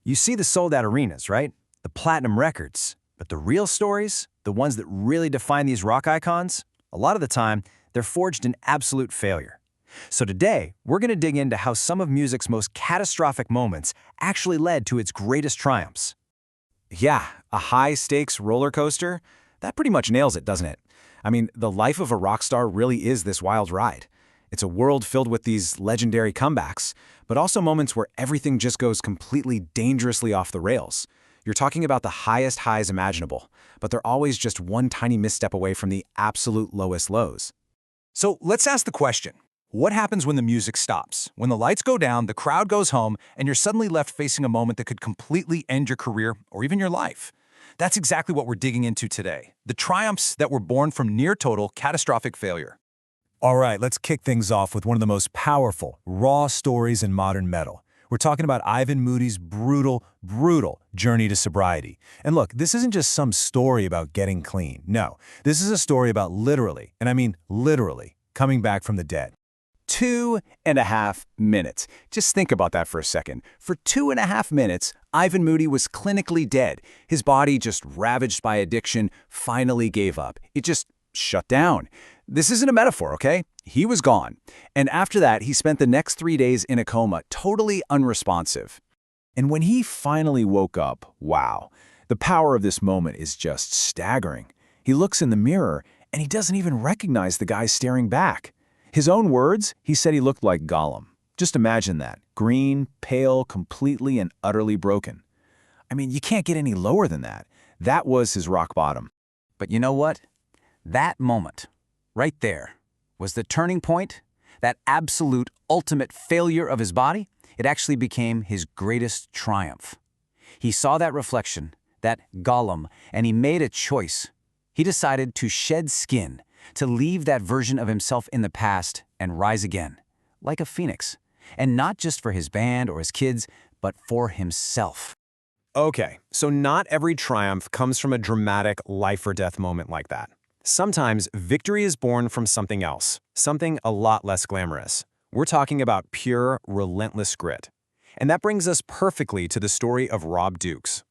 You see the sold-out arenas, right? The platinum records. But the real stories, the ones that really define these rock icons, a lot of the time, they're forged in absolute failure. So today, we're going to dig into how some of music's most catastrophic moments actually led to its greatest triumphs. Yeah, a high-stakes roller coaster? That pretty much nails it, doesn't it? I mean, the life of a rock star really is this wild ride. It's a world filled with these legendary comebacks, but also moments where everything just goes completely dangerously off the rails. You're talking about the highest highs imaginable, but they're always just one tiny misstep away from the absolute lowest lows. So let's ask the question. What happens when the music stops? When the lights go down, the crowd goes home, and you're suddenly left facing a moment that could completely end your career or even your life. That's exactly what we're digging into today. The triumphs that were born from near-total catastrophic failure. All right, let's kick things off with one of the most powerful, raw stories in modern metal. We're talking about Ivan Moody's brutal journey to sobriety. And look, this isn't just some story about getting clean. No, this is a story about literally, and I mean literally, coming back from the dead. 2.5 minutes. Just think about that for a second. For 2.5 minutes, Ivan Moody was clinically dead. His body, just ravaged by addiction, finally gave up. It just shut down. This isn't a metaphor, okay? He was gone. And after that, he spent the next 3 days in a coma, totally unresponsive. And when he finally woke up, wow, the power of this moment is just staggering. He looks in the mirror, and he doesn't even recognize the guy staring back. His own words, he said he looked like Gollum. Just imagine that. Green, pale, completely and utterly broken. I mean, you can't get any lower than that. That was his rock bottom. But you know what? That moment, right there, was the turning point. That absolute, ultimate failure of his body, it actually became his greatest triumph. He saw that reflection, that Gollum, and he made a choice. He decided to shed skin, to leave that version of himself in the past and rise again, like a phoenix. And not just for his band or his kids, but for himself. Okay, so not every triumph comes from a dramatic life-or-death moment like that. Sometimes victory is born from something else, something a lot less glamorous. We're talking about pure, relentless grit. And that brings us perfectly to the story of Rob Dukes.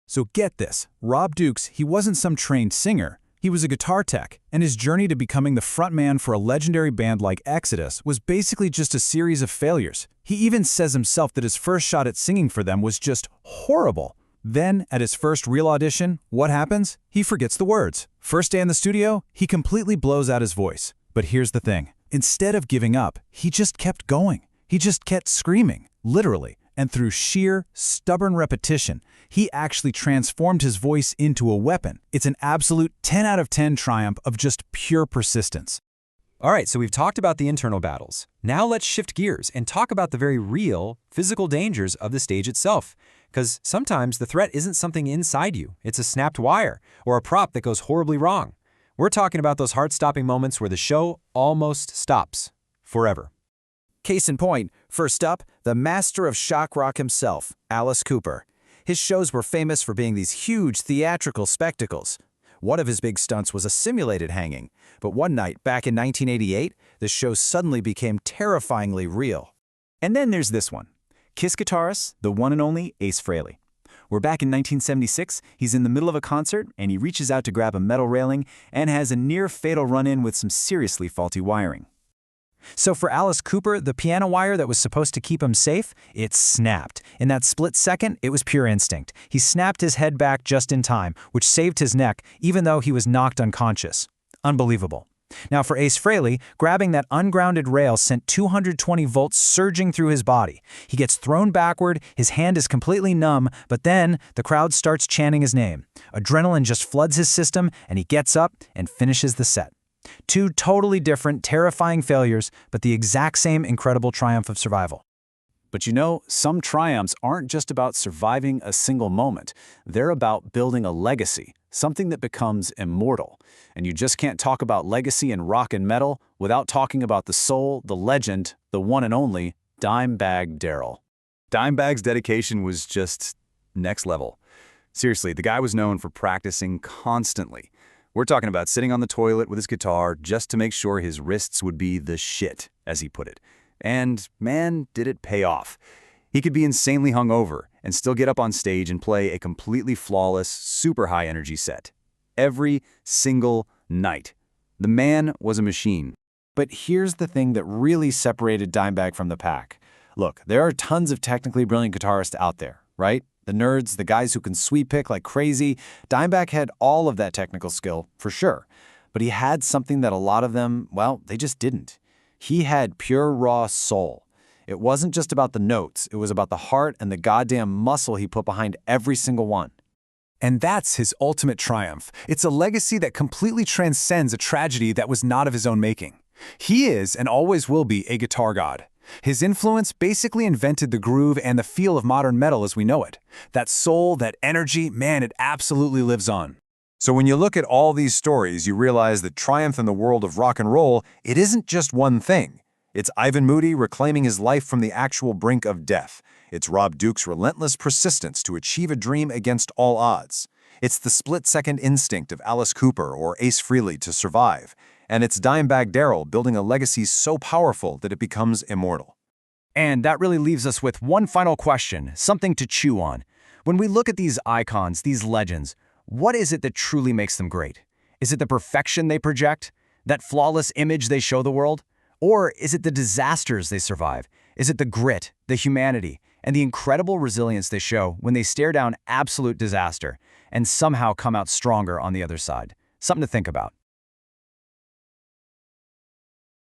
So get this, Rob Dukes, he wasn't some trained singer. He was a guitar tech, and his journey to becoming the frontman for a legendary band like Exodus was basically just a series of failures. He even says himself that his first shot at singing for them was just horrible. Then, at his first real audition, what happens? He forgets the words. First day in the studio, he completely blows out his voice. But here's the thing. Instead of giving up, he just kept going. He just kept screaming, literally. And through sheer, stubborn repetition, he actually transformed his voice into a weapon. It's an absolute 10 out of 10 triumph of just pure persistence. All right, so we've talked about the internal battles. Now let's shift gears and talk about the very real, physical dangers of the stage itself. Because sometimes the threat isn't something inside you. It's a snapped wire or a prop that goes horribly wrong. We're talking about those heart-stopping moments where the show almost stops. Forever. Case in point, first up, the master of shock rock himself, Alice Cooper. His shows were famous for being these huge theatrical spectacles. One of his big stunts was a simulated hanging, but one night, back in 1988, the show suddenly became terrifyingly real. And then there's this one. Kiss guitarist, the one and only Ace Frehley. We're back in 1976, he's in the middle of a concert, and he reaches out to grab a metal railing and has a near-fatal run-in with some seriously faulty wiring. So for Alice Cooper, the piano wire that was supposed to keep him safe, it snapped. In that split second, it was pure instinct. He snapped his head back just in time, which saved his neck, even though he was knocked unconscious. Unbelievable. Now for Ace Frehley, grabbing that ungrounded rail sent 220 volts surging through his body. He gets thrown backward, his hand is completely numb, but then the crowd starts chanting his name. Adrenaline just floods his system, and he gets up and finishes the set. Two totally different, terrifying failures, but the exact same incredible triumph of survival. But you know, some triumphs aren't just about surviving a single moment. They're about building a legacy, something that becomes immortal. And you just can't talk about legacy in rock and metal without talking about the soul, the legend, the one and only Dimebag Darrell. Dimebag's dedication was just next level. Seriously, the guy was known for practicing constantly. We're talking about sitting on the toilet with his guitar just to make sure his wrists would be the shit, as he put it. And man, did it pay off. He could be insanely hungover, and still get up on stage and play a completely flawless, super high-energy set. Every single night. The man was a machine. But here's the thing that really separated Dimebag from the pack. Look, there are tons of technically brilliant guitarists out there, right? The nerds, the guys who can sweep pick like crazy. Dimebag had all of that technical skill, for sure. But he had something that a lot of them, well, they just didn't. He had pure raw soul. It wasn't just about the notes, it was about the heart and the goddamn muscle he put behind every single one. And that's his ultimate triumph. It's a legacy that completely transcends a tragedy that was not of his own making. He is, and always will be, a guitar god. His influence basically invented the groove and the feel of modern metal as we know it. That soul, that energy, man, it absolutely lives on. So when you look at all these stories, you realize that triumph in the world of rock and roll, it isn't just one thing. It's Ivan Moody reclaiming his life from the actual brink of death. It's Rob Duke's relentless persistence to achieve a dream against all odds. It's the split-second instinct of Alice Cooper or Ace Frehley to survive. And it's Dimebag Darrell building a legacy so powerful that it becomes immortal. And that really leaves us with one final question, something to chew on. When we look at these icons, these legends, what is it that truly makes them great? Is it the perfection they project? That flawless image they show the world? Or is it the disasters they survive? Is it the grit, the humanity, and the incredible resilience they show when they stare down absolute disaster and somehow come out stronger on the other side? Something to think about.